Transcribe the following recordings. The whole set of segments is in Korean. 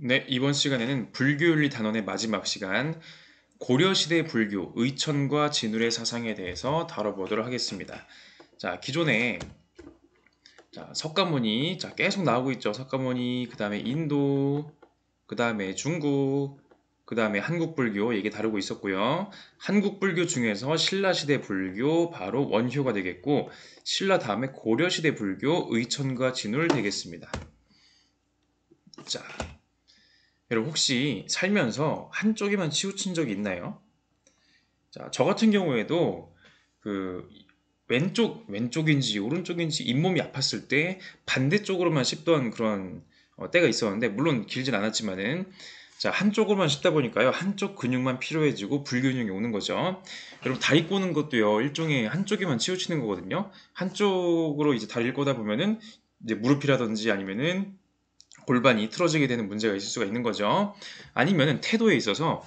네, 이번 시간에는 불교윤리 단원의 마지막 시간, 고려시대 불교, 의천과 진울의 사상에 대해서 다뤄보도록 하겠습니다. 자, 기존에 석가모니, 계속 나오고 있죠. 석가모니, 그 다음에 인도, 그 다음에 중국, 그 다음에 한국불교 얘기 다루고 있었고요. 한국불교 중에서 신라시대 불교, 바로 원효가 되겠고, 신라 다음에 고려시대 불교, 의천과 진울 되겠습니다. 자, 여러분 혹시 살면서 한쪽에만 치우친 적이 있나요? 자, 저 같은 경우에도 그 왼쪽인지 오른쪽인지 잇몸이 아팠을 때 반대쪽으로만 씹던 그런 때가 있었는데, 물론 길진 않았지만은, 자, 한쪽으로만 씹다 보니까요, 한쪽 근육만 피로해지고 불균형이 오는 거죠. 여러분, 다리 꼬는 것도요, 일종의 한쪽에만 치우치는 거거든요. 한쪽으로 이제 다리를 꼬다 보면은 이제 무릎이라든지 아니면은 골반이 틀어지게 되는 문제가 있을 수가 있는 거죠. 아니면은 태도에 있어서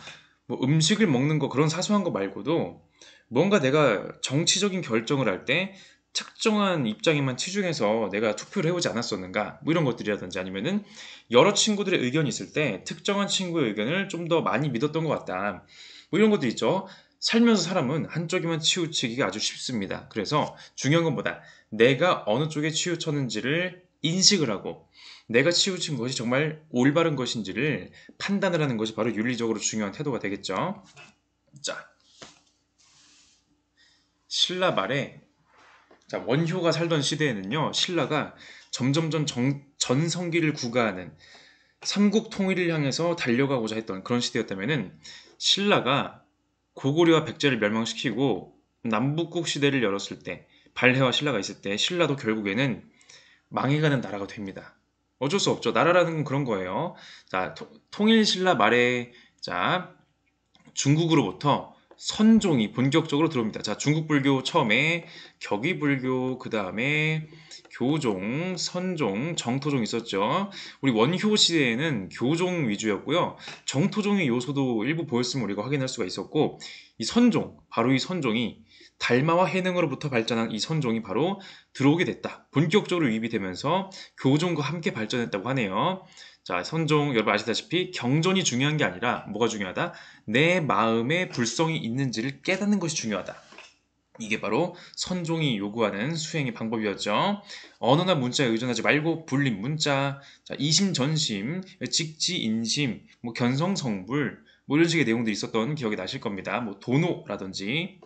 뭐 음식을 먹는 거, 그런 사소한 거 말고도 뭔가 내가 정치적인 결정을 할 때 특정한 입장에만 치중해서 내가 투표를 해오지 않았었는가, 뭐 이런 것들이라든지, 아니면은 여러 친구들의 의견이 있을 때 특정한 친구의 의견을 좀 더 많이 믿었던 것 같다, 뭐 이런 것들 있죠. 살면서 사람은 한쪽에만 치우치기가 아주 쉽습니다. 그래서 중요한 것보다 내가 어느 쪽에 치우쳤는지를 인식을 하고, 내가 치우친 것이 정말 올바른 것인지를 판단을 하는 것이 바로 윤리적으로 중요한 태도가 되겠죠. 자, 신라 말에, 자, 원효가 살던 시대에는요, 신라가 점점점 전성기를 구가하는 삼국 통일을 향해서 달려가고자 했던 그런 시대였다면은, 신라가 고구려와 백제를 멸망시키고 남북국 시대를 열었을 때, 발해와 신라가 있을 때 신라도 결국에는 망해가는 나라가 됩니다. 어쩔 수 없죠. 나라라는 건 그런 거예요. 자, 통일신라 말에, 자, 중국으로부터 선종이 본격적으로 들어옵니다. 자, 중국 불교 처음에 격의 불교, 그 다음에 교종, 선종, 정토종 있었죠. 우리 원효 시대에는 교종 위주였고요. 정토종의 요소도 일부 보였음을 우리가 확인할 수가 있었고, 이 선종, 바로 이 선종이 달마와 해능으로부터 발전한 이 선종이 바로 들어오게 됐다. 본격적으로 유입이 되면서 교종과 함께 발전했다고 하네요. 자, 선종, 여러분 아시다시피 경전이 중요한 게 아니라 뭐가 중요하다? 내 마음에 불성이 있는지를 깨닫는 것이 중요하다. 이게 바로 선종이 요구하는 수행의 방법이었죠. 언어나 문자에 의존하지 말고 불림 문자, 자, 이심전심, 직지인심, 뭐 견성성불, 뭐 이런 식의 내용들이 있었던 기억이 나실 겁니다. 뭐 도노라든지.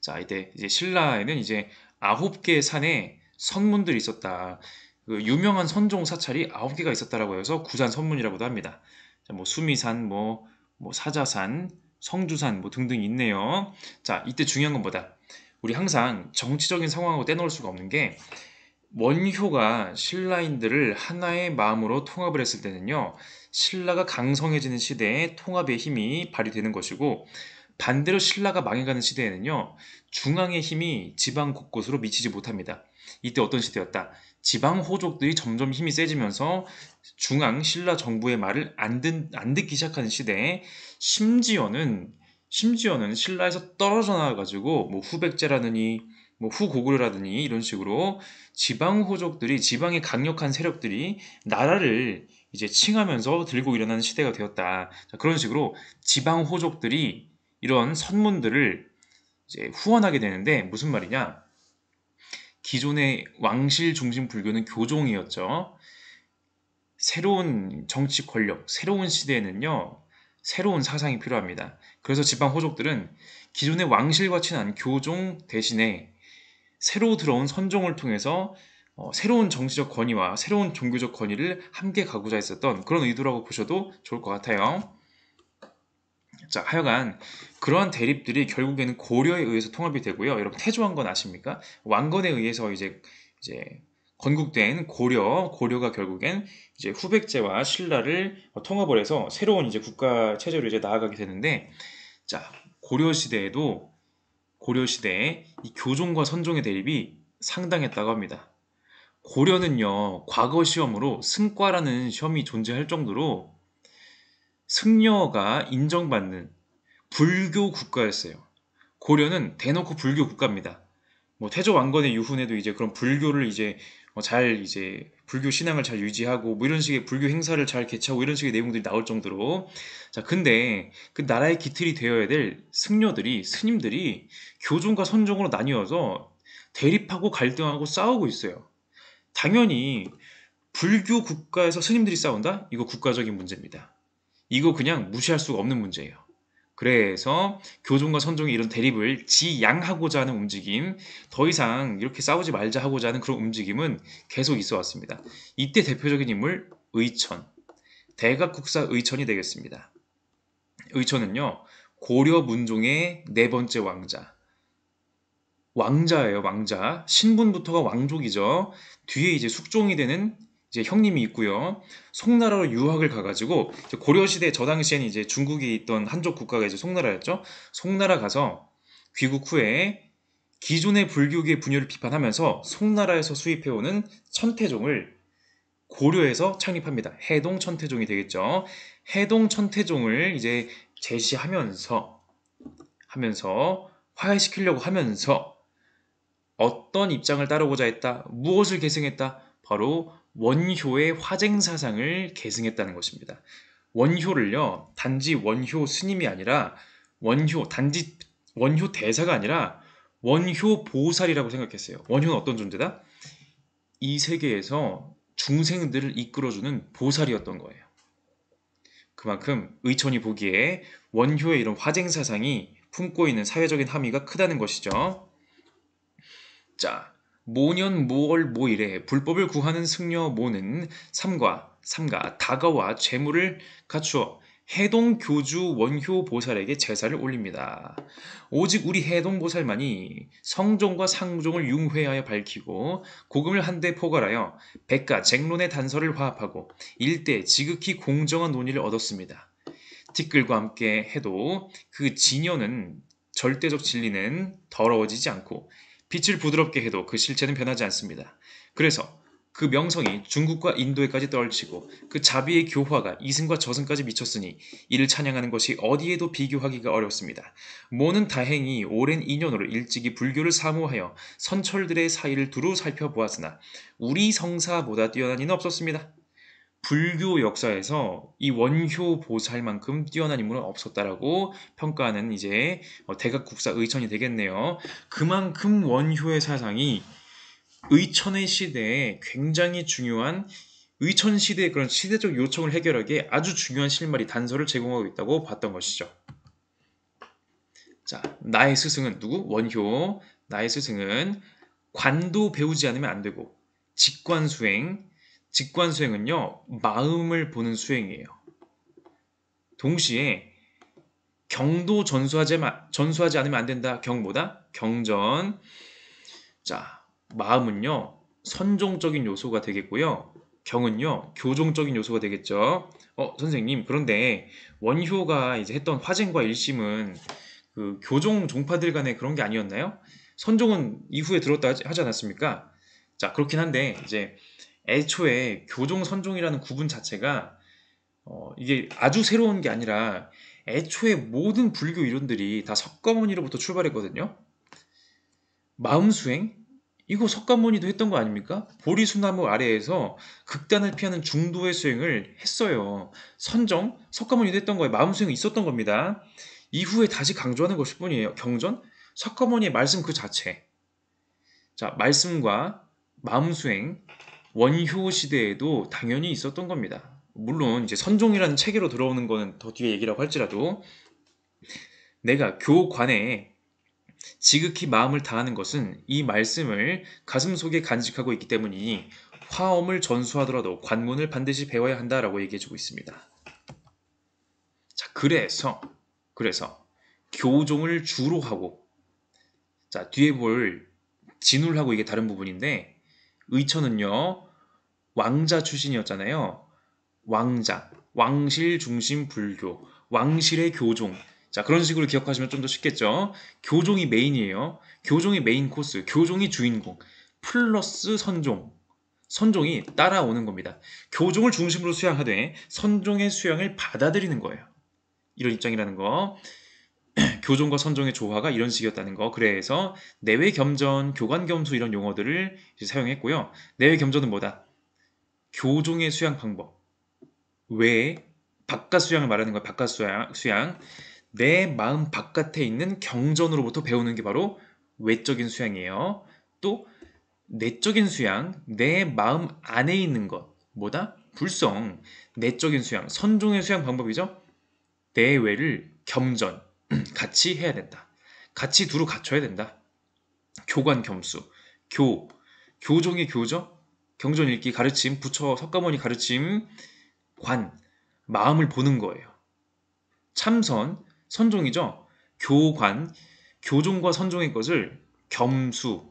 자, 이제 신라에는 이제 9개의 산에 선문들이 있었다. 그 유명한 선종 사찰이 9개가 있었다라고 해서 구산 선문이라고도 합니다. 자, 뭐 수미산, 뭐 사자산, 성주산 뭐 등등 있네요. 자, 이때 중요한 건 뭐다? 우리 항상 정치적인 상황하고 떼놓을 수가 없는 게, 원효가 신라인들을 하나의 마음으로 통합을 했을 때는요, 신라가 강성해지는 시대에 통합의 힘이 발휘되는 것이고, 반대로 신라가 망해가는 시대에는요, 중앙의 힘이 지방 곳곳으로 미치지 못합니다. 이때 어떤 시대였다? 지방 호족들이 점점 힘이 세지면서 중앙 신라 정부의 말을 안 듣기 시작하는 시대에, 심지어는 신라에서 떨어져 나와가지고 뭐 후백제라느니 뭐 후고구려라느니 이런 식으로 지방 호족들이, 지방의 강력한 세력들이 나라를 이제 칭하면서 들고 일어나는 시대가 되었다. 자, 그런 식으로 지방 호족들이 이런 선문들을 이제 후원하게 되는데, 무슨 말이냐? 기존의 왕실 중심 불교는 교종이었죠. 새로운 정치 권력, 새로운 시대에는요, 새로운 사상이 필요합니다. 그래서 지방 호족들은 기존의 왕실과 친한 교종 대신에 새로 들어온 선종을 통해서 새로운 정치적 권위와 새로운 종교적 권위를 함께 가고자 했었던 그런 의도라고 보셔도 좋을 것 같아요. 자, 하여간 그러한 대립들이 결국에는 고려에 의해서 통합이 되고요. 여러분, 태조왕건 아십니까? 왕건에 의해서 이제 건국된 고려가 결국엔 이제 후백제와 신라를 통합을 해서 새로운 이제 국가 체제로 이제 나아가게 되는데, 자, 고려 시대에 이 교종과 선종의 대립이 상당했다고 합니다. 고려는요, 과거 시험으로 승과라는 시험이 존재할 정도로 승려가 인정받는 불교 국가였어요. 고려는 대놓고 불교 국가입니다. 뭐 태조 왕건의 유훈에도 이제 그런 불교를 이제 잘 이제 불교 신앙을 잘 유지하고 뭐 이런 식의 불교 행사를 잘 개최하고 이런 식의 내용들이 나올 정도로. 자, 근데 그 나라의 기틀이 되어야 될 승려들이 스님들이 교종과 선종으로 나뉘어서 대립하고 갈등하고 싸우고 있어요. 당연히 불교 국가에서 스님들이 싸운다? 이거 국가적인 문제입니다. 이거 그냥 무시할 수가 없는 문제예요. 그래서 교종과 선종의 이런 대립을 지양하고자 하는 움직임, 더 이상 이렇게 싸우지 말자 하고자 하는 그런 움직임은 계속 있어 왔습니다. 이때 대표적인 인물 의천, 대각국사 의천이 되겠습니다. 의천은요, 고려 문종의 네 번째 왕자, 왕자예요, 왕자. 신분부터가 왕족이죠. 뒤에 이제 숙종이 되는 이제 형님이 있고요. 송나라로 유학을 가가지고 이제 고려시대 저 당시에는 이제 중국에 있던 한족 국가가 이제 송나라였죠. 송나라 가서 귀국 후에 기존의 불교계 분열을 비판하면서 송나라에서 수입해오는 천태종을 고려에서 창립합니다. 해동 천태종이 되겠죠. 해동 천태종을 이제 제시하면서 화해시키려고 하면서 어떤 입장을 따르고자 했다? 무엇을 계승했다? 바로 원효의 화쟁사상을 계승했다는 것입니다. 원효를요, 단지 원효 스님이 아니라 단지 원효 대사가 아니라 원효 보살이라고 생각했어요. 원효는 어떤 존재다? 이 세계에서 중생들을 이끌어주는 보살이었던 거예요. 그만큼 의천이 보기에 원효의 이런 화쟁사상이 품고 있는 사회적인 함의가 크다는 것이죠. 자, 모년 모월 모일에 불법을 구하는 승려 모는 삼가 다가와 재물을 갖추어 해동 교주 원효 보살에게 제사를 올립니다. 오직 우리 해동 보살만이 성종과 상종을 융회하여 밝히고 고금을 한데 포괄하여 백가 쟁론의 단서를 화합하고 일대 지극히 공정한 논의를 얻었습니다. 티끌과 함께 해도 그 진여는 절대적 진리는 더러워지지 않고 빛을 부드럽게 해도 그 실체는 변하지 않습니다. 그래서 그 명성이 중국과 인도에까지 떨치고 그 자비의 교화가 이승과 저승까지 미쳤으니 이를 찬양하는 것이 어디에도 비교하기가 어렵습니다. 모는 다행히 오랜 인연으로 일찍이 불교를 사모하여 선철들의 사이를 두루 살펴보았으나 우리 성사보다 뛰어난 이는 없었습니다. 불교 역사에서 이 원효 보살만큼 뛰어난 인물은 없었다라고 평가하는 이제 대각국사 의천이 되겠네요. 그만큼 원효의 사상이 의천의 시대에 굉장히 중요한 의천 시대의 그런 시대적 요청을 해결하기에 아주 중요한 실마리 단서를 제공하고 있다고 봤던 것이죠. 자, 나의 스승은 누구? 원효. 나의 스승은 관도 배우지 않으면 안 되고 직관수행은요, 마음을 보는 수행이에요. 동시에 경도 전수하지 않으면 안 된다. 경보다 경전. 자, 마음은요, 선종적인 요소가 되겠고요. 경은요, 교종적인 요소가 되겠죠. 선생님, 그런데 원효가 이제 했던 화쟁과 일심은 그 교종 종파들 간의 그런 게 아니었나요? 선종은 이후에 들었다 하지 않았습니까? 자, 그렇긴 한데 이제 애초에 교종 선종이라는 구분 자체가 이게 아주 새로운 게 아니라 애초에 모든 불교 이론들이 다 석가모니로부터 출발했거든요. 마음수행? 이거 석가모니도 했던 거 아닙니까? 보리수나무 아래에서 극단을 피하는 중도의 수행을 했어요. 선정? 석가모니도 했던 거예요. 마음수행이 있었던 겁니다. 이후에 다시 강조하는 것일 뿐이에요. 경전? 석가모니의 말씀 그 자체. 자, 말씀과 마음수행, 원효 시대에도 당연히 있었던 겁니다. 물론 이제 선종이라는 체계로 들어오는 거는 더 뒤에 얘기라고 할지라도 내가 교관에 지극히 마음을 다하는 것은 이 말씀을 가슴속에 간직하고 있기 때문이니 화엄을 전수하더라도 관문을 반드시 배워야 한다라고 얘기해주고 있습니다. 자, 그래서 교종을 주로 하고, 자, 뒤에 볼 진울하고 이게 다른 부분인데 의천은요, 왕자 출신이었잖아요. 왕실 중심 불교, 왕실의 교종. 자, 그런 식으로 기억하시면 좀 더 쉽겠죠. 교종이 메인이에요. 교종이 메인 코스, 교종이 주인공, 플러스 선종이 따라오는 겁니다. 교종을 중심으로 수양하되 선종의 수양을 받아들이는 거예요. 이런 입장이라는 거. 교종과 선종의 조화가 이런 식이었다는 거. 그래서 내외 겸전, 교관 겸수 이런 용어들을 이제 사용했고요. 내외 겸전은 뭐다? 교종의 수양 방법. 외 바깥 수양을 말하는 거야. 바깥 수양. 내 마음 바깥에 있는 경전으로부터 배우는 게 바로 외적인 수양이에요. 또 내적인 수양, 내 마음 안에 있는 것. 뭐다? 불성. 내적인 수양, 선종의 수양 방법이죠. 내외를 겸전, 같이 해야 된다. 같이 두루 갖춰야 된다. 교관 겸수, 교종의 교죠. 경전 읽기 가르침, 부처 석가모니 가르침, 관, 마음을 보는 거예요. 참선, 선종이죠. 교관, 교종과 선종의 것을 겸수,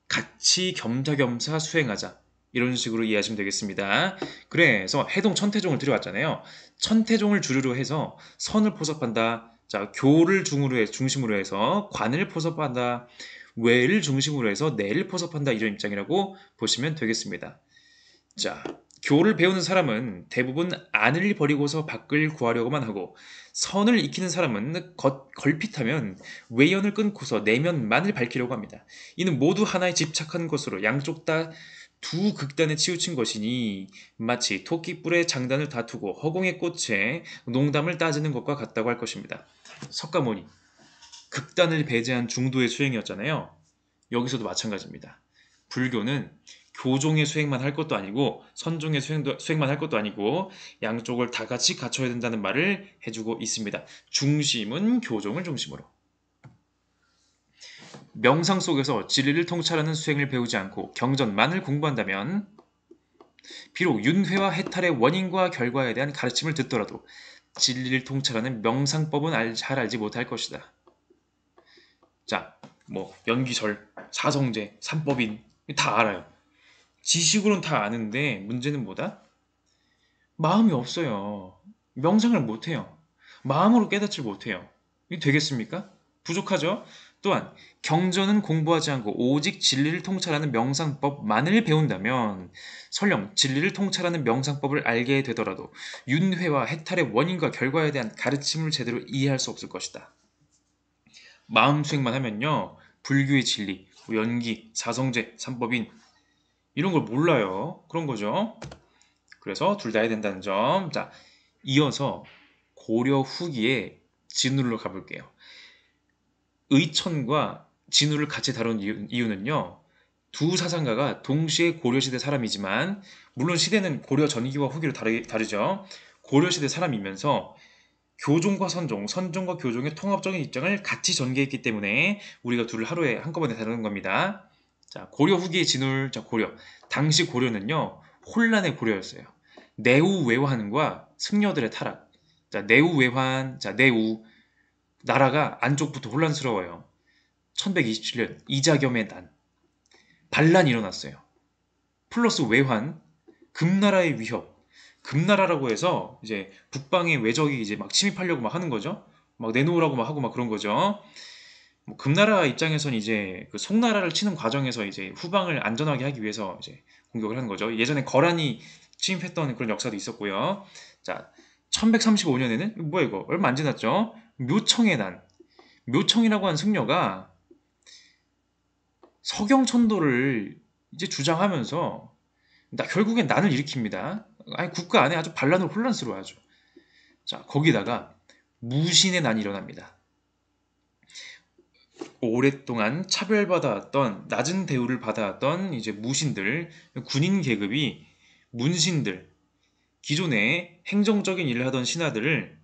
같이 겸사겸사 수행하자. 이런 식으로 이해하시면 되겠습니다. 그래서 해동 천태종을 들여왔잖아요. 천태종을 주류로 해서 선을 포섭한다. 자, 교를 중심으로 해서 관을 포섭한다. 외를 중심으로 해서 내를 포섭한다. 이런 입장이라고 보시면 되겠습니다. 자, 교를 배우는 사람은 대부분 안을 버리고서 밖을 구하려고만 하고 선을 익히는 사람은 걸핏하면 외연을 끊고서 내면만을 밝히려고 합니다. 이는 모두 하나에 집착한 것으로 양쪽 다 두 극단에 치우친 것이니 마치 토끼뿔에 장단을 다투고 허공의 꽃에 농담을 따지는 것과 같다고 할 것입니다. 석가모니, 극단을 배제한 중도의 수행이었잖아요. 여기서도 마찬가지입니다. 불교는 교종의 수행만 할 것도 아니고 선종의 수행만 할 것도 아니고 양쪽을 다 같이 갖춰야 된다는 말을 해주고 있습니다. 중심은 교종을 중심으로. 명상 속에서 진리를 통찰하는 수행을 배우지 않고 경전만을 공부한다면 비록 윤회와 해탈의 원인과 결과에 대한 가르침을 듣더라도 진리를 통찰하는 명상법은 잘 알지 못할 것이다. 자, 뭐 연기설, 사성제, 삼법인 다 알아요. 지식으로는 다 아는데 문제는 뭐다? 마음이 없어요. 명상을 못해요. 마음으로 깨닫지 못해요. 이게 되겠습니까? 부족하죠? 또한 경전은 공부하지 않고 오직 진리를 통찰하는 명상법만을 배운다면 설령 진리를 통찰하는 명상법을 알게 되더라도 윤회와 해탈의 원인과 결과에 대한 가르침을 제대로 이해할 수 없을 것이다. 마음 수행만 하면요. 불교의 진리, 연기, 사성제, 삼법인 이런 걸 몰라요. 그런 거죠. 그래서 둘 다 해야 된다는 점. 자, 이어서 고려 후기에 진우로 가볼게요. 의천과 진우를 같이 다룬 이유는요. 두 사상가가 동시에 고려시대 사람이지만 물론 시대는 고려 전기와 후기로 다르죠. 고려시대 사람이면서 교종과 선종, 선종과 교종의 통합적인 입장을 같이 전개했기 때문에 우리가 둘을 하루에 한꺼번에 다루는 겁니다. 자, 고려 후기의 진울, 자, 고려. 당시 고려는요, 혼란의 고려였어요. 내우외환과 승려들의 타락. 자, 내우외환, 자, 내우. 나라가 안쪽부터 혼란스러워요. 1127년 이자겸의 난. 반란이 일어났어요. 플러스 외환, 금나라의 위협. 금나라라고 해서 이제 북방의 외적이 이제 막 침입하려고 막 하는 거죠. 막 내놓으라고 막 하고 막 그런 거죠. 뭐 금나라 입장에선 이제 그 송나라를 치는 과정에서 이제 후방을 안전하게 하기 위해서 이제 공격을 하는 거죠. 예전에 거란이 침입했던 그런 역사도 있었고요. 자, 1135년에는 뭐야 이거 얼마 안 지났죠? 묘청의 난. 묘청이라고 한 승려가 서경천도를 이제 주장하면서 결국엔 난을 일으킵니다. 아니 국가 안에 아주 반란으로 혼란스러워하죠. 자, 거기다가 무신의 난이 일어납니다. 오랫동안 차별받아왔던 낮은 대우를 받아왔던 이제 무신들, 군인 계급이 문신들, 기존에 행정적인 일을 하던 신하들을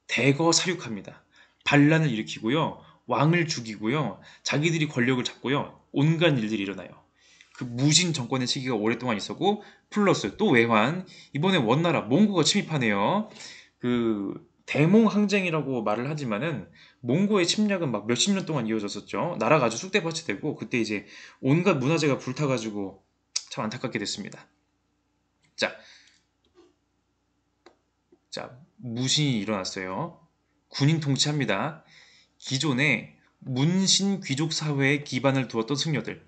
대거 사륙합니다. 반란을 일으키고요. 왕을 죽이고요. 자기들이 권력을 잡고요. 온갖 일들이 일어나요. 그 무신 정권의 시기가 오랫동안 있었고 플러스 또 외환 이번에 원나라 몽고가 침입하네요. 그 대몽 항쟁이라고 말을 하지만은 몽고의 침략은 막 몇십 년 동안 이어졌었죠. 나라가 아주 쑥대밭이 되고 그때 이제 온갖 문화재가 불타가지고 참 안타깝게 됐습니다. 자, 무신이 일어났어요. 군인 통치합니다. 기존의 문신 귀족 사회에 기반을 두었던 승려들,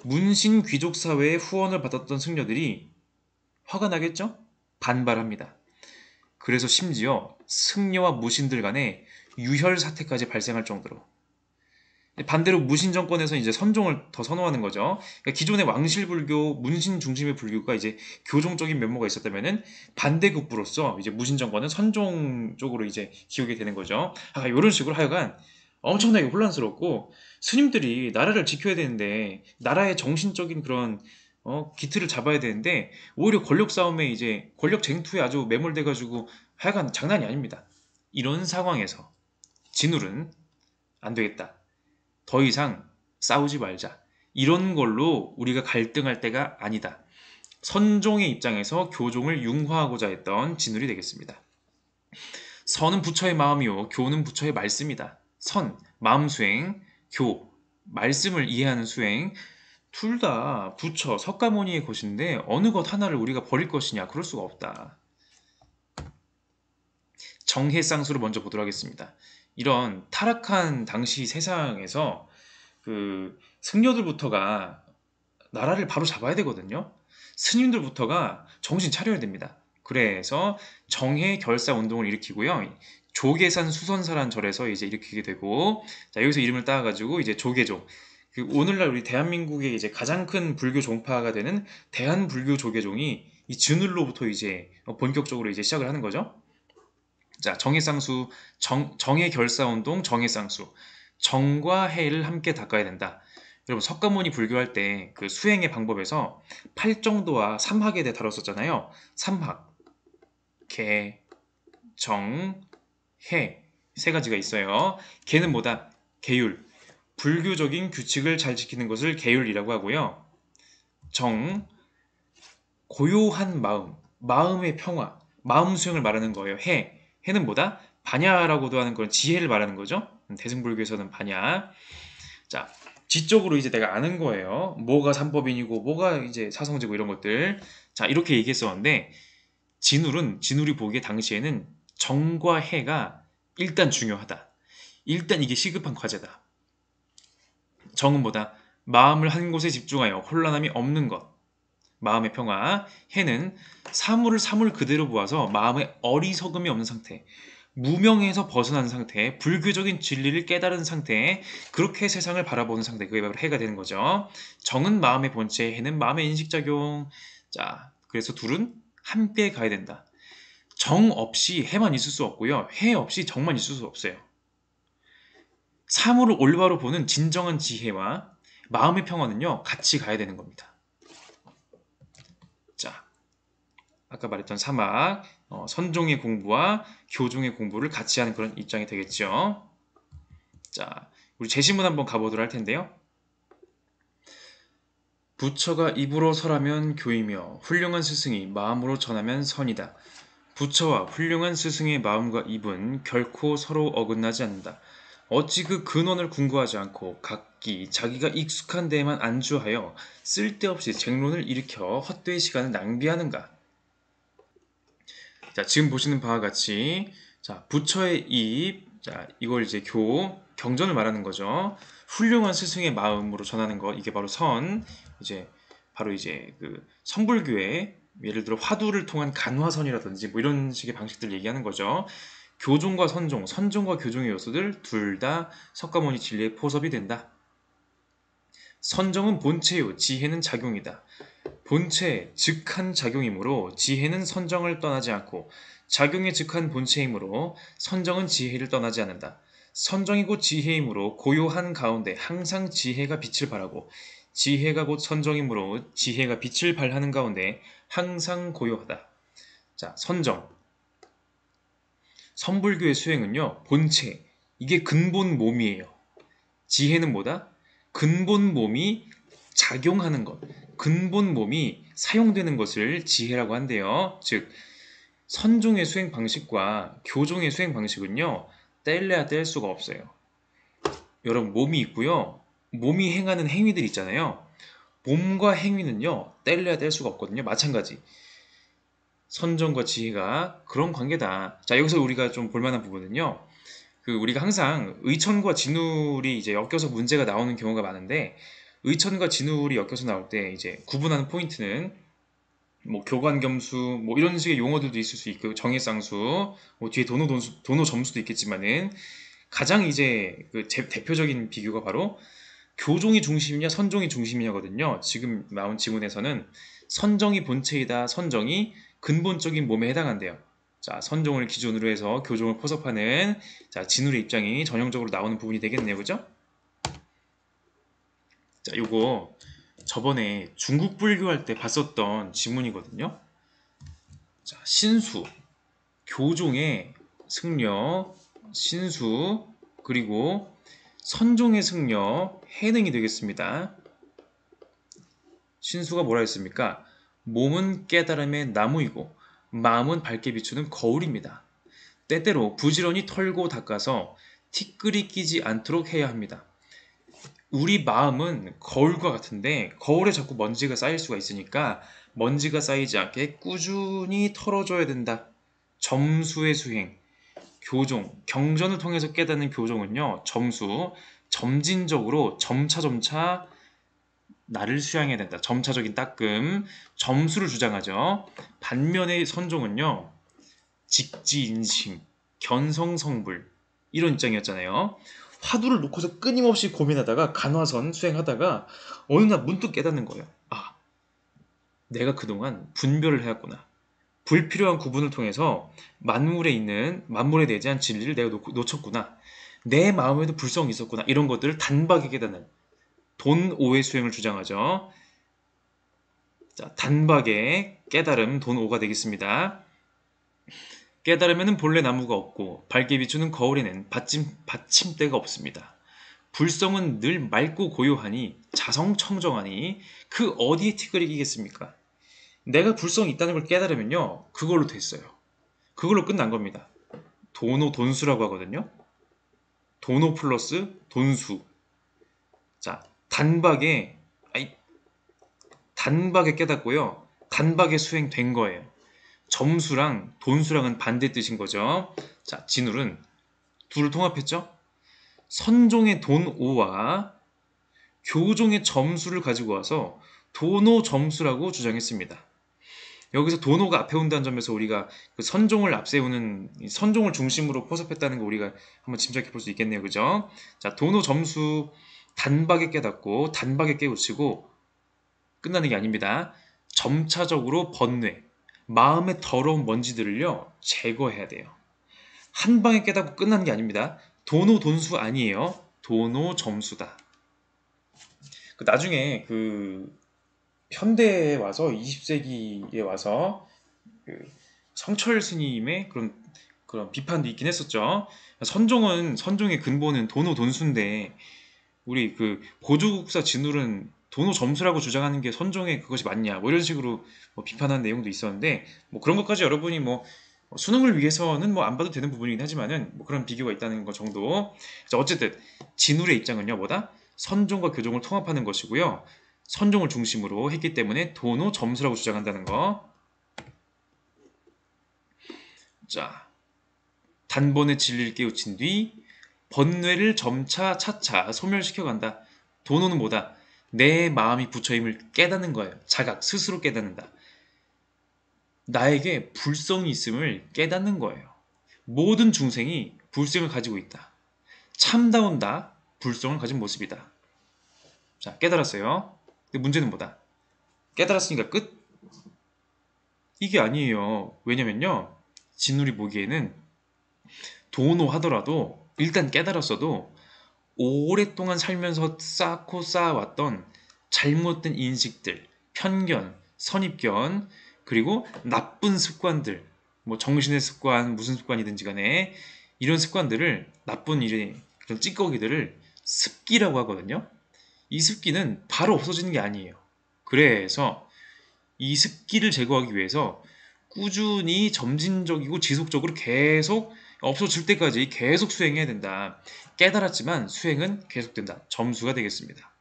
문신 귀족 사회의 후원을 받았던 승려들이 화가 나겠죠? 반발합니다. 그래서 심지어 승려와 무신들 간에 유혈 사태까지 발생할 정도로. 반대로 무신 정권에서 이제 선종을 더 선호하는 거죠. 그러니까 기존의 왕실 불교, 문신 중심의 불교가 이제 교종적인 면모가 있었다면은 반대급부로서 이제 무신 정권은 선종 쪽으로 이제 기우게 되는 거죠. 이런 식으로 하여간 엄청나게 혼란스럽고 스님들이 나라를 지켜야 되는데 나라의 정신적인 그런 기틀을 잡아야 되는데 오히려 권력 싸움에 이제 권력 쟁투에 아주 매몰돼 가지고 하여간 장난이 아닙니다. 이런 상황에서 진울은 안 되겠다. 더 이상 싸우지 말자. 이런 걸로 우리가 갈등할 때가 아니다. 선종의 입장에서 교종을 융화하고자 했던 진울이 되겠습니다. 선은 부처의 마음이요, 교는 부처의 말씀이다. 선, 마음 수행, 교, 말씀을 이해하는 수행, 둘 다 부처, 석가모니의 것인데 어느 것 하나를 우리가 버릴 것이냐? 그럴 수가 없다. 정해쌍수를 먼저 보도록 하겠습니다. 이런 타락한 당시 세상에서 그 승려들부터가 나라를 바로 잡아야 되거든요. 스님들부터가 정신 차려야 됩니다. 그래서 정해 결사 운동을 일으키고요. 조계산 수선사란 절에서 이제 일으키게 되고, 자, 여기서 이름을 따가지고 이제 조계종. 그 오늘날 우리 대한민국의 이제 가장 큰 불교 종파가 되는 대한불교 조계종이 이 진울로부터 이제 본격적으로 이제 시작을 하는 거죠. 자, 정해쌍수, 정해 결사운동, 정해쌍수. 정과 해를 함께 닦아야 된다. 여러분, 석가모니 불교할 때 그 수행의 방법에서 팔정도와 삼학에 대해 다뤘었잖아요. 삼학, 개, 정, 해. 세 가지가 있어요. 개는 뭐다? 계율. 불교적인 규칙을 잘 지키는 것을 계율이라고 하고요. 정, 고요한 마음, 마음의 평화, 마음 수행을 말하는 거예요. 해, 해는 뭐다? 반야라고도 하는 그런 지혜를 말하는 거죠. 대승불교에서는 반야. 자, 지적으로 이제 내가 아는 거예요. 뭐가 삼법인이고, 뭐가 이제 사성제고 이런 것들. 자, 이렇게 얘기했었는데, 진울이 보기에 당시에는 정과 해가 일단 중요하다. 일단 이게 시급한 과제다. 정은 뭐다? 마음을 한 곳에 집중하여 혼란함이 없는 것. 마음의 평화. 해는 사물을 사물 그대로 보아서 마음에 어리석음이 없는 상태. 무명에서 벗어난 상태, 불교적인 진리를 깨달은 상태, 그렇게 세상을 바라보는 상태, 그게 바로 해가 되는 거죠. 정은 마음의 본체, 해는 마음의 인식작용. 자, 그래서 둘은 함께 가야 된다. 정 없이 해만 있을 수 없고요. 해 없이 정만 있을 수 없어요. 사물을 올바로 보는 진정한 지혜와 마음의 평화는요, 같이 가야 되는 겁니다. 자, 아까 말했던 사막, 선종의 공부와 교종의 공부를 같이 하는 그런 입장이 되겠죠. 자, 우리 제시문 한번 가보도록 할 텐데요. 부처가 입으로 설하면 교이며 훌륭한 스승이 마음으로 전하면 선이다. 부처와 훌륭한 스승의 마음과 입은 결코 서로 어긋나지 않는다. 어찌 그 근원을 궁구하지 않고 각기 자기가 익숙한 데에만 안주하여 쓸데없이 쟁론을 일으켜 헛되이 시간을 낭비하는가? 자, 지금 보시는 바와 같이 자, 부처의 입, 자, 이걸 이제 경전을 말하는 거죠. 훌륭한 스승의 마음으로 전하는 것, 이게 바로 바로 이제 그 선불교의 예를 들어 화두를 통한 간화선이라든지 뭐 이런 식의 방식들 얘기하는 거죠. 교종과 선종과 교종의 요소들 둘 다 석가모니 진리의 포섭이 된다. 선정은 본체요, 지혜는 작용이다. 본체, 즉한 작용이므로 지혜는 선정을 떠나지 않고 작용의 즉한 본체이므로 선정은 지혜를 떠나지 않는다. 선정이 곧 지혜이므로 고요한 가운데 항상 지혜가 빛을 발하고 지혜가 곧 선정이므로 지혜가 빛을 발하는 가운데 항상 고요하다. 자, 선정. 선불교의 수행은요, 본체. 이게 근본 몸이에요. 지혜는 뭐다? 근본 몸이 작용하는 것. 근본 몸이 사용되는 것을 지혜라고 한대요. 즉, 선종의 수행 방식과 교종의 수행 방식은요, 뗄래야 뗄 수가 없어요. 여러분, 몸이 있고요. 몸이 행하는 행위들 있잖아요. 몸과 행위는요, 뗄래야 뗄 수가 없거든요. 마찬가지. 선정과 지혜가 그런 관계다. 자, 여기서 우리가 좀 볼만한 부분은요. 우리가 항상 의천과 진울이 이제 엮여서 문제가 나오는 경우가 많은데, 의천과 진울이 엮여서 나올 때 이제 구분하는 포인트는 뭐 교관겸수 뭐 이런 식의 용어들도 있을 수 있고 정해쌍수 뭐 뒤에 도노 점수도 있겠지만은 가장 이제 그 대표적인 비교가 바로 교종이 중심이냐 선종이 중심이냐거든요. 지금 나온 지문에서는 선정이 본체이다. 선정이 근본적인 몸에 해당한대요. 자, 선종을 기준으로 해서 교종을 포섭하는 자, 진울의 입장이 전형적으로 나오는 부분이 되겠네요. 그죠? 자, 요거 저번에 중국 불교할 때 봤었던 지문이거든요. 자, 신수, 교종의 승려, 신수, 그리고 선종의 승려, 해능이 되겠습니다. 신수가 뭐라 했습니까? 몸은 깨달음의 나무이고 마음은 밝게 비추는 거울입니다. 때때로 부지런히 털고 닦아서 티끌이 끼지 않도록 해야 합니다. 우리 마음은 거울과 같은데 거울에 자꾸 먼지가 쌓일 수가 있으니까 먼지가 쌓이지 않게 꾸준히 털어줘야 된다. 점수의 수행, 교종, 경전을 통해서 깨닫는 교종은요. 점수, 점진적으로 점차 나를 수양해야 된다. 점차적인 닦음, 점수를 주장하죠. 반면에 선종은요. 직지인심, 견성성불 이런 입장이었잖아요. 화두를 놓고서 끊임없이 고민하다가 간화선 수행하다가 어느 날 문득 깨닫는 거예요. 아, 내가 그동안 분별을 해왔구나. 불필요한 구분을 통해서 만물에 내재한 진리를 내가 놓쳤구나. 내 마음에도 불성이 있었구나. 이런 것들을 단박에 깨닫는 돈오의 수행을 주장하죠. 자, 단박에 깨달음 돈오가 되겠습니다. 깨달으면 본래 나무가 없고 밝게 비추는 거울에는 받침대가 없습니다. 불성은 늘 맑고 고요하니 자성청정하니 그 어디에 티끌이 끼겠습니까? 내가 불성이 있다는 걸 깨달으면요. 그걸로 됐어요. 그걸로 끝난 겁니다. 도노 돈수라고 하거든요. 도노 플러스 돈수. 자, 단박에 깨닫고요. 단박에 수행된 거예요. 점수랑 돈수랑은 반대 뜻인 거죠. 자, 진울은 둘을 통합했죠. 선종의 돈오와 교종의 점수를 가지고 와서 도노 점수라고 주장했습니다. 여기서 도노가 앞에 온다는 점에서 우리가 그 선종을 앞세우는 선종을 중심으로 포섭했다는 거 우리가 한번 짐작해 볼 수 있겠네요. 그죠? 자, 도노 점수 단박에 깨닫고 단박에 깨우치고 끝나는 게 아닙니다. 점차적으로 번뇌, 마음의 더러운 먼지들을요 제거해야 돼요. 한 방에 깨닫고 끝나는 게 아닙니다. 도노 돈수 아니에요. 도노 점수다. 나중에 그 현대에 와서 20세기에 와서 그 성철 스님의 그런 비판도 있긴 했었죠. 선종의 근본은 도노 돈수인데 우리 그 보조국사 진울은 도노 점수라고 주장하는 게 선종의 그것이 맞냐 뭐 이런 식으로 뭐 비판한 내용도 있었는데 뭐 그런 것까지 여러분이 뭐 수능을 위해서는 뭐 안 봐도 되는 부분이긴 하지만은 뭐 그런 비교가 있다는 것 정도. 어쨌든 진울의 입장은요 뭐다? 선종과 교종을 통합하는 것이고요. 선종을 중심으로 했기 때문에 도노 점수라고 주장한다는 거. 자, 단번에 진리를 깨우친 뒤 번뇌를 점차 차차 소멸시켜간다. 도노는 뭐다? 내 마음이 부처임을 깨닫는 거예요. 자각, 스스로 깨닫는다. 나에게 불성이 있음을 깨닫는 거예요. 모든 중생이 불성을 가지고 있다. 참다운 나, 불성을 가진 모습이다. 자, 깨달았어요. 근데 문제는 뭐다? 깨달았으니까 끝? 이게 아니에요. 왜냐면요. 진울이 보기에는 도노하더라도 일단 깨달았어도 오랫동안 살면서 쌓고 쌓아왔던 잘못된 인식들, 편견, 선입견, 그리고 나쁜 습관들, 뭐 정신의 습관, 무슨 습관이든지 간에 이런 습관들을 나쁜 일에 그런 찌꺼기들을 습기라고 하거든요. 이 습기는 바로 없어지는 게 아니에요. 그래서 이 습기를 제거하기 위해서 꾸준히 점진적이고 지속적으로 계속 없어질 때까지 계속 수행해야 된다. 깨달았지만 수행은 계속된다. 점수가 되겠습니다.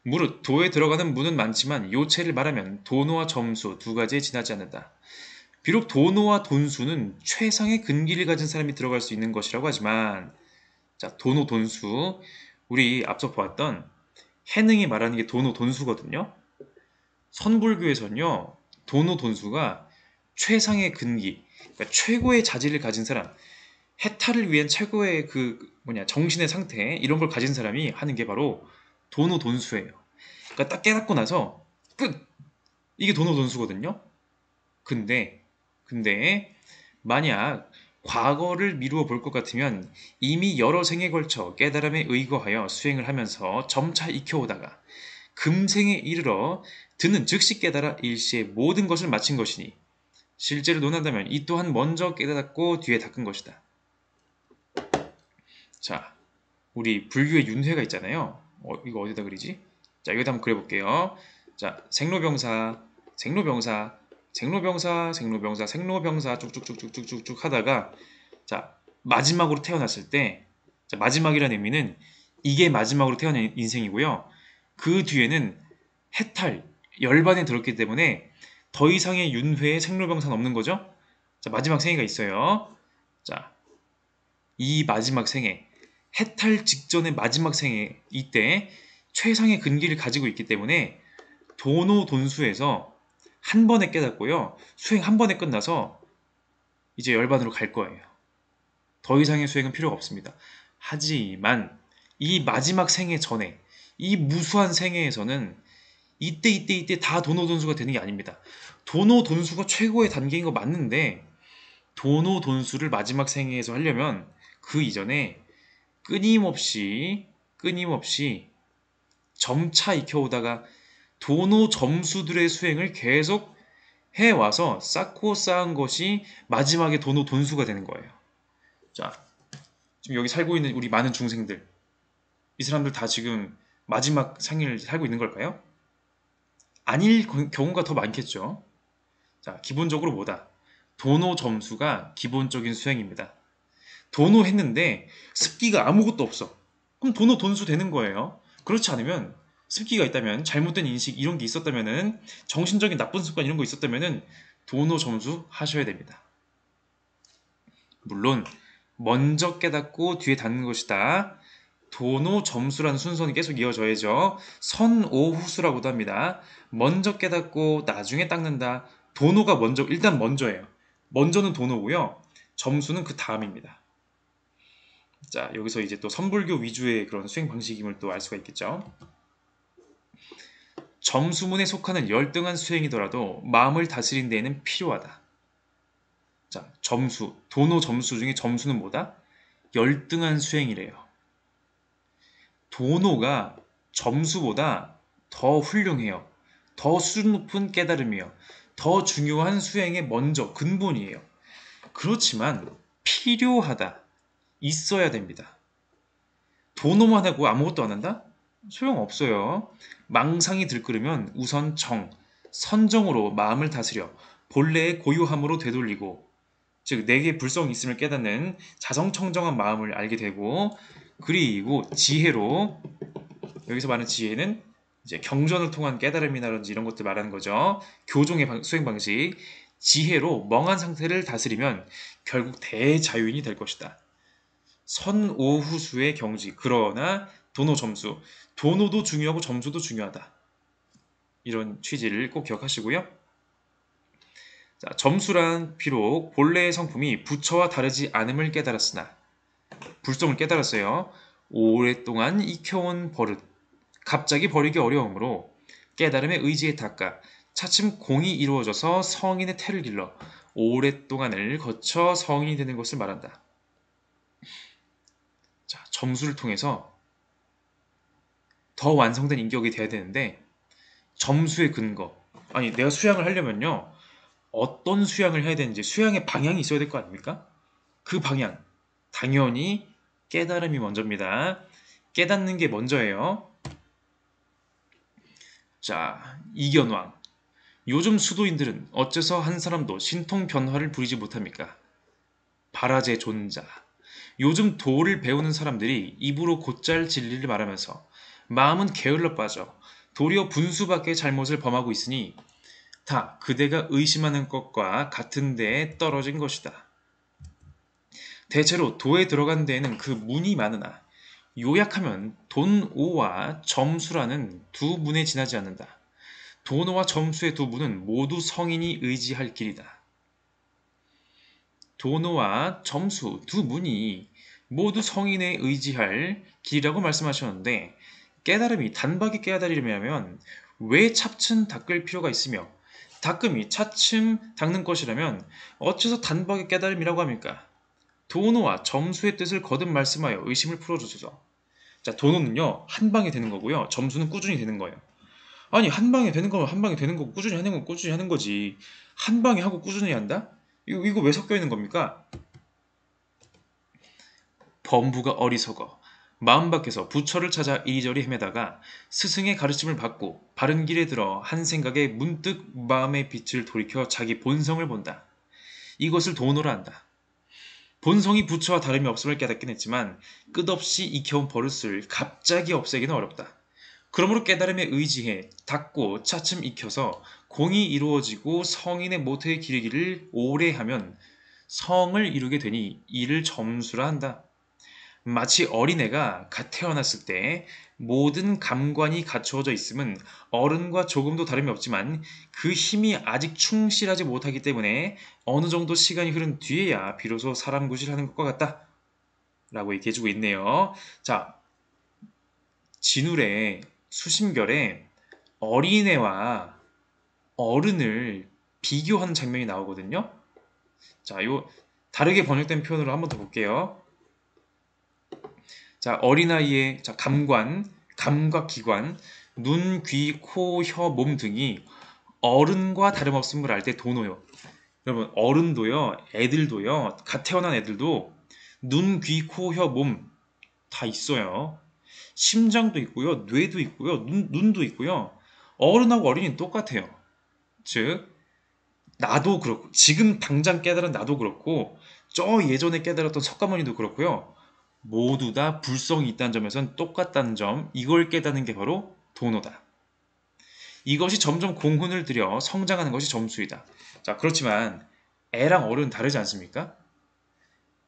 무릇 도에 들어가는 문은 많지만 요체를 말하면 도노와 점수 두 가지에 지나지 않는다. 비록 도노와 돈수는 최상의 근기를 가진 사람이 들어갈 수 있는 것이라고 하지만 자, 도노 돈수 우리 앞서 보았던 해능이 말하는 게 도노 돈수거든요. 선불교에서는요. 도노 돈수가 최상의 근기, 그러니까 최고의 자질을 가진 사람, 해탈을 위한 최고의 정신의 상태 이런 걸 가진 사람이 하는 게 바로 도노돈수예요. 그러니까 딱 깨닫고 나서 끝! 이게 도노돈수거든요. 근데 만약 과거를 미루어 볼 것 같으면 이미 여러 생에 걸쳐 깨달음에 의거하여 수행을 하면서 점차 익혀오다가 금생에 이르러 드는 즉시 깨달아 일시에 모든 것을 마친 것이니 실제로 논한다면 이 또한 먼저 깨닫고 뒤에 닦은 것이다. 자, 우리 불교의 윤회가 있잖아요. 이거 어디다 그리지? 자, 여기다 한번 그려볼게요. 자, 생로병사, 생로병사, 생로병사, 생로병사, 생로병사 쭉쭉쭉쭉쭉쭉 하다가 자, 마지막으로 태어났을 때 자, 마지막이라는 의미는 이게 마지막으로 태어난 인생이고요. 그 뒤에는 해탈, 열반에 들었기 때문에 더 이상의 윤회의 생로병사는 없는 거죠. 자, 마지막 생애가 있어요. 자, 이 마지막 생애, 해탈 직전의 마지막 생애 이때 최상의 근기를 가지고 있기 때문에 도노돈수에서 한 번에 깨닫고요. 수행 한 번에 끝나서 이제 열반으로 갈 거예요. 더 이상의 수행은 필요가 없습니다. 하지만 이 마지막 생애 전에 이 무수한 생애에서는 이때 다 도노돈수가 되는 게 아닙니다. 도노돈수가 최고의 단계인 거 맞는데 도노돈수를 마지막 생애에서 하려면 그 이전에 끊임없이 점차 익혀오다가 도노 점수들의 수행을 계속 해와서 쌓고 쌓은 것이 마지막에 도노 돈수가 되는 거예요. 자, 지금 여기 살고 있는 우리 많은 중생들, 이 사람들 다 지금 마지막 생을 살고 있는 걸까요? 아닐 경우가 더 많겠죠. 자, 기본적으로 뭐다? 도노 점수가 기본적인 수행입니다. 도노 했는데 습기가 아무것도 없어. 그럼 도노 돈수 되는 거예요. 그렇지 않으면 습기가 있다면 잘못된 인식 이런 게 있었다면은 정신적인 나쁜 습관 이런 거 있었다면은 도노 점수 하셔야 됩니다. 물론 먼저 깨닫고 뒤에 닿는 것이다. 도노 점수라는 순서는 계속 이어져야죠. 선오후수라고도 합니다. 먼저 깨닫고 나중에 닦는다. 도노가 일단 먼저예요. 먼저는 도노고요. 점수는 그 다음입니다. 자, 여기서 이제 또 선불교 위주의 그런 수행 방식임을 또 알 수가 있겠죠. 점수문에 속하는 열등한 수행이더라도 마음을 다스린 데에는 필요하다. 자, 도노 점수 중에 점수는 뭐다? 열등한 수행이래요. 도노가 점수보다 더 훌륭해요. 더 수준 높은 깨달음이에요. 더 중요한 수행의 먼저 근본이에요. 그렇지만 필요하다. 있어야 됩니다. 도노만 하고 아무것도 안 한다? 소용없어요. 망상이 들끓으면 우선 선정으로 마음을 다스려 본래의 고유함으로 되돌리고, 즉 내게 불성이 있음을 깨닫는 자성청정한 마음을 알게 되고, 그리고 지혜로, 여기서 말하는 지혜는 이제 경전을 통한 깨달음이라든지 이런 것들 말하는 거죠. 교종의 수행 방식. 지혜로 멍한 상태를 다스리면 결국 대자유인이 될 것이다. 선오후수의 경지. 그러나 도노 점수. 도노도 중요하고 점수도 중요하다. 이런 취지를 꼭 기억하시고요. 자, 점수란 비록 본래의 성품이 부처와 다르지 않음을 깨달았으나, 불성을 깨달았어요. 오랫동안 익혀온 버릇, 갑자기 버리기 어려우므로 깨달음의 의지에 닦아 차츰 공이 이루어져서 성인의 태를 길러 오랫동안을 거쳐 성인이 되는 것을 말한다. 자, 점수를 통해서 더 완성된 인격이 돼야 되는데, 점수의 근거. 아니, 내가 수양을 하려면요. 어떤 수양을 해야 되는지 수양의 방향이 있어야 될 거 아닙니까? 그 방향. 당연히 깨달음이 먼저입니다. 깨닫는 게 먼저예요. 자, 이견왕. 요즘 수도인들은 어째서 한 사람도 신통 변화를 부리지 못합니까? 바라제 존자. 요즘 도를 배우는 사람들이 입으로 곧잘 진리를 말하면서 마음은 게을러 빠져 도리어 분수밖에 잘못을 범하고 있으니 다 그대가 의심하는 것과 같은 데에 떨어진 것이다. 대체로 도에 들어간 데에는 그 문이 많으나 요약하면 돈오와 점수라는 두 문에 지나지 않는다. 돈오와 점수의 두 문은 모두 성인이 의지할 길이다. 도노와 점수 두 문이 모두 성인에 의지할 길이라고 말씀하셨는데 깨달음이 단박에 깨달으려면 왜 차츰 닦을 필요가 있으며 닦음이 차츰 닦는 것이라면 어째서 단박에 깨달음이라고 합니까? 도노와 점수의 뜻을 거듭 말씀하여 의심을 풀어주소서. 자, 도노는요 한 방에 되는 거고요. 점수는 꾸준히 되는 거예요. 아니 한 방에 되는 거면 한 방에 되는 거고 꾸준히 하는 건 꾸준히 하는 거지. 한 방에 하고 꾸준히 한다? 이거 왜 섞여 있는 겁니까? 범부가 어리석어 마음 밖에서 부처를 찾아 이리저리 헤매다가 스승의 가르침을 받고 바른 길에 들어 한 생각에 문득 마음의 빛을 돌이켜 자기 본성을 본다. 이것을 도노라 한다. 본성이 부처와 다름이 없음을 깨닫긴 했지만 끝없이 익혀온 버릇을 갑자기 없애기는 어렵다. 그러므로 깨달음에 의지해 닦고 차츰 익혀서 공이 이루어지고 성인의 모태에 기르기를 오래 하면 성을 이루게 되니 이를 점수라 한다. 마치 어린애가 갓 태어났을 때 모든 감관이 갖추어져 있음은 어른과 조금도 다름이 없지만 그 힘이 아직 충실하지 못하기 때문에 어느 정도 시간이 흐른 뒤에야 비로소 사람 구실하는 것과 같다. 라고 얘기해주고 있네요. 자, 진울의 수심결에 어린애와 어른을 비교하는 장면이 나오거든요. 자, 요 다르게 번역된 표현으로 한번 더 볼게요. 자, 어린아이의 감관, 감각기관, 눈, 귀, 코, 혀, 몸 등이 어른과 다름없음을 알 때 도노요. 여러분, 어른도요, 애들도요, 갓 태어난 애들도 눈, 귀, 코, 혀, 몸 다 있어요. 심장도 있고요, 뇌도 있고요, 눈도 있고요. 어른하고 어린이는 똑같아요. 즉, 나도 그렇고, 지금 당장 깨달은 나도 그렇고, 저 예전에 깨달았던 석가모니도 그렇고요. 모두 다 불성이 있다는 점에선 똑같다는 점, 이걸 깨닫는 게 바로 도노다. 이것이 점점 공훈을 들여 성장하는 것이 점수이다. 자, 그렇지만 애랑 어른은 다르지 않습니까?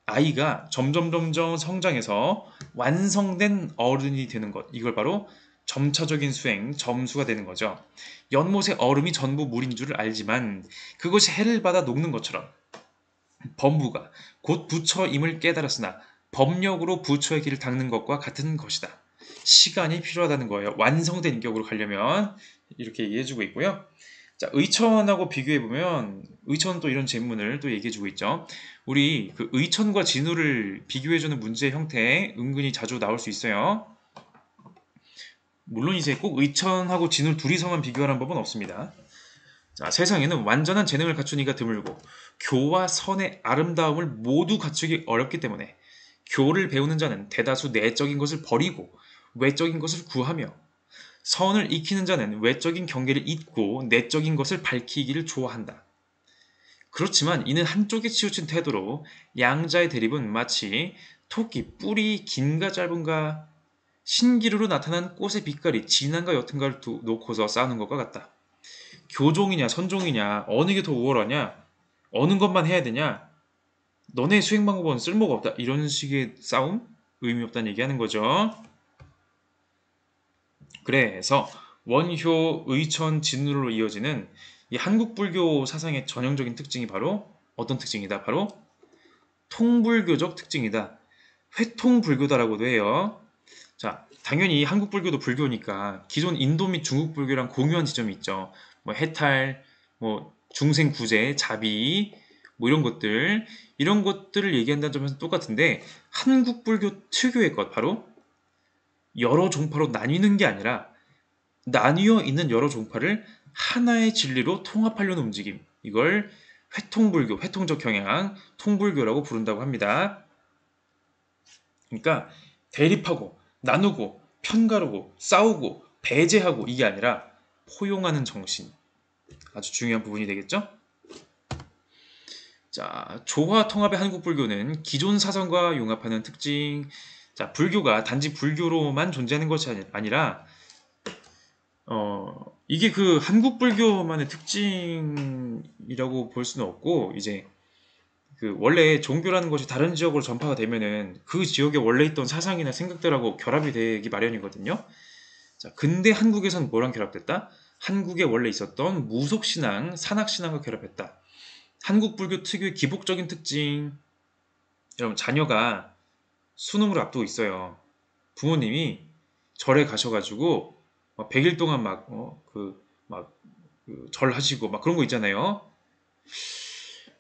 아이가 점점 성장해서 완성된 어른이 되는 것, 이걸 바로 점차적인 수행, 점수가 되는 거죠. 연못의 얼음이 전부 물인 줄을 알지만 그것이 해를 받아 녹는 것처럼 범부가 곧 부처임을 깨달았으나 법력으로 부처의 길을 닦는 것과 같은 것이다. 시간이 필요하다는 거예요. 완성된 인격으로 가려면 이렇게 얘기해주고 있고요. 자, 의천하고 비교해보면 의천은 또 이런 질문을 또 얘기해주고 있죠. 우리 그 의천과 진우를 비교해주는 문제 형태 은근히 자주 나올 수 있어요. 물론 이제 꼭 의천하고 진우 둘이서만 비교하는 법은 없습니다. 자, 세상에는 완전한 재능을 갖춘 이가 드물고 교와 선의 아름다움을 모두 갖추기 어렵기 때문에 교를 배우는 자는 대다수 내적인 것을 버리고 외적인 것을 구하며 선을 익히는 자는 외적인 경계를 잊고 내적인 것을 밝히기를 좋아한다. 그렇지만 이는 한쪽에 치우친 태도로 양자의 대립은 마치 토끼 뿔이 긴가 짧은가 신기루로 나타난 꽃의 빛깔이 진한가 옅은가를 놓고서 싸우는 것과 같다. 교종이냐 선종이냐 어느 게 더 우월하냐 어느 것만 해야 되냐 너네 수행 방법은 쓸모가 없다 이런 식의 싸움? 의미 없다는 얘기하는 거죠. 그래서 원효, 의천, 진루로 이어지는 이 한국 불교 사상의 전형적인 특징이 바로 어떤 특징이다? 바로 통불교적 특징이다. 회통불교다라고도 해요. 자, 당연히 한국 불교도 불교니까 기존 인도 및 중국 불교랑 공유한 지점이 있죠. 뭐 해탈, 뭐 중생구제, 자비, 뭐 이런 것들을 얘기한다는 점에서 똑같은데 한국 불교 특유의 것 바로 여러 종파로 나뉘는 게 아니라 나뉘어 있는 여러 종파를 하나의 진리로 통합하려는 움직임. 이걸 회통불교, 회통적 경향, 통불교라고 부른다고 합니다. 그러니까 대립하고 나누고 편가르고 싸우고 배제하고 이게 아니라 포용하는 정신. 아주 중요한 부분이 되겠죠? 자, 조화 통합의 한국 불교는 기존 사상과 융합하는 특징. 자, 불교가 단지 불교로만 존재하는 것이 아니라 이게 그 한국 불교만의 특징이라고 볼 수는 없고 이제 그 원래 종교라는 것이 다른 지역으로 전파가 되면은 그 지역에 원래 있던 사상이나 생각들하고 결합이 되기 마련이거든요. 자, 근데 한국에선 뭐랑 결합됐다? 한국에 원래 있었던 무속신앙, 산악신앙과 결합했다. 한국 불교 특유의 기복적인 특징. 여러분, 자녀가 수능을 앞두고 있어요. 부모님이 절에 가셔가지고 막 100일 동안 절하시고 막 그런 거 있잖아요.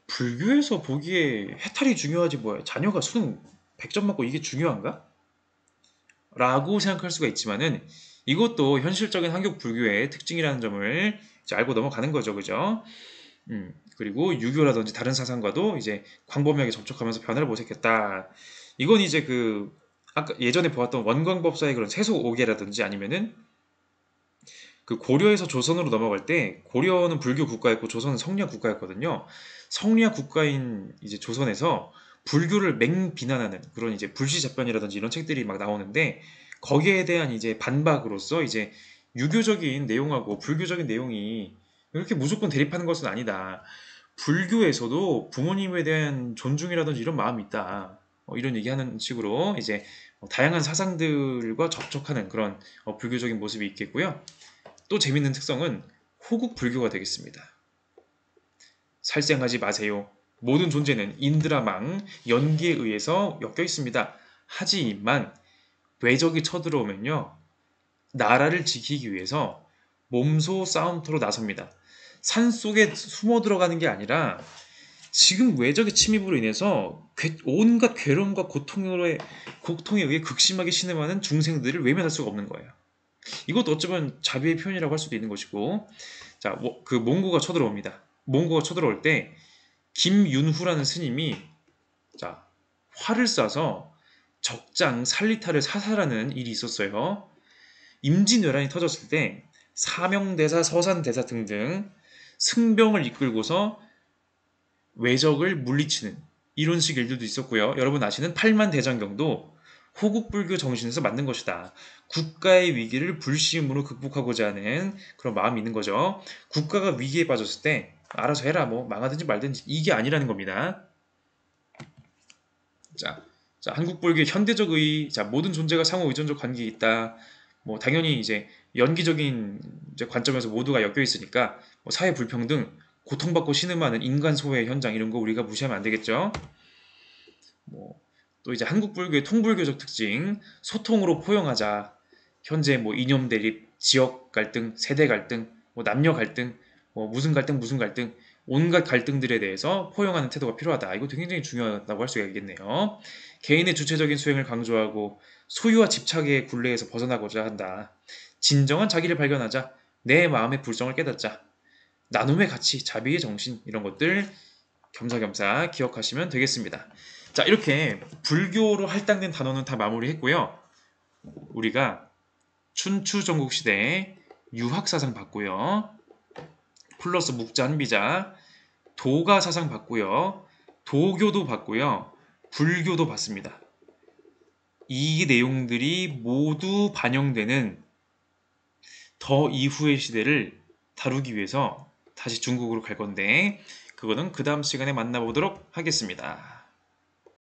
불교에서 보기에 해탈이 중요하지 뭐야. 자녀가 수능 100점 맞고 이게 중요한가? 라고 생각할 수가 있지만은 이것도 현실적인 한국 불교의 특징이라는 점을 이제 알고 넘어가는 거죠. 그죠? 그리고 유교라든지 다른 사상과도 이제 광범위하게 접촉하면서 변화를 모색했다. 이건 이제 아까 예전에 보았던 원광법사의 그런 세속 오계라든지 아니면은 그 고려에서 조선으로 넘어갈 때 고려는 불교 국가였고 조선은 성리학 국가였거든요. 성리학 국가인 이제 조선에서 불교를 맹비난하는 그런 이제 불시잡변이라든지 이런 책들이 막 나오는데 거기에 대한 이제 반박으로서 이제 유교적인 내용하고 불교적인 내용이 이렇게 무조건 대립하는 것은 아니다. 불교에서도 부모님에 대한 존중이라든지 이런 마음이 있다. 이런 얘기하는 식으로 이제 다양한 사상들과 접촉하는 그런 불교적인 모습이 있겠고요. 또 재밌는 특성은 호국 불교가 되겠습니다. 살생하지 마세요. 모든 존재는 인드라망, 연기에 의해서 엮여 있습니다. 하지만 외적이 쳐들어오면요. 나라를 지키기 위해서 몸소 싸움터로 나섭니다. 산속에 숨어 들어가는 게 아니라 지금 외적의 침입으로 인해서 온갖 괴로움과 고통에 의해 극심하게 신음하는 중생들을 외면할 수가 없는 거예요. 이것도 어쩌면 자비의 표현이라고 할 수도 있는 것이고, 자, 그 몽고가 쳐들어옵니다. 몽고가 쳐들어올 때 김윤후라는 스님이 자 활을 쏴서 적장 살리타를 사살하는 일이 있었어요. 임진왜란이 터졌을 때 사명대사, 서산대사 등등 승병을 이끌고서 외적을 물리치는 이런 식의 일들도 있었고요. 여러분 아시는 팔만대장경도 호국불교 정신에서 만든 것이다. 국가의 위기를 불시음으로 극복하고자 하는 그런 마음이 있는 거죠. 국가가 위기에 빠졌을 때 알아서 해라, 뭐 망하든지 말든지, 이게 아니라는 겁니다. 자, 한국불교의 현대적 의, 자, 모든 존재가 상호 의존적 관계에 있다. 뭐 당연히 이제 연기적인 이제 관점에서 모두가 엮여 있으니까 뭐 사회 불평등, 고통받고 신음하는 인간 소외 현장 이런 거 우리가 무시하면 안 되겠죠. 뭐 또 이제 한국 불교의 통불교적 특징, 소통으로 포용하자. 현재 뭐 이념 대립, 지역 갈등, 세대 갈등, 뭐 남녀 갈등, 뭐 무슨 갈등, 온갖 갈등들에 대해서 포용하는 태도가 필요하다. 이거 굉장히 중요하다고 할 수가 있겠네요. 개인의 주체적인 수행을 강조하고 소유와 집착의 굴레에서 벗어나고자 한다. 진정한 자기를 발견하자. 내 마음의 불성을 깨닫자. 나눔의 가치, 자비의 정신 이런 것들 겸사겸사 기억하시면 되겠습니다. 자, 이렇게 불교로 할당된 단어는 다 마무리했고요. 우리가 춘추 전국시대에 유학사상 봤고요. 플러스 묵자 한비자, 도가사상 봤고요. 도교도 봤고요. 불교도 봤습니다. 이 내용들이 모두 반영되는 더 이후의 시대를 다루기 위해서 다시 중국으로 갈 건데 그거는 그 다음 시간에 만나보도록 하겠습니다.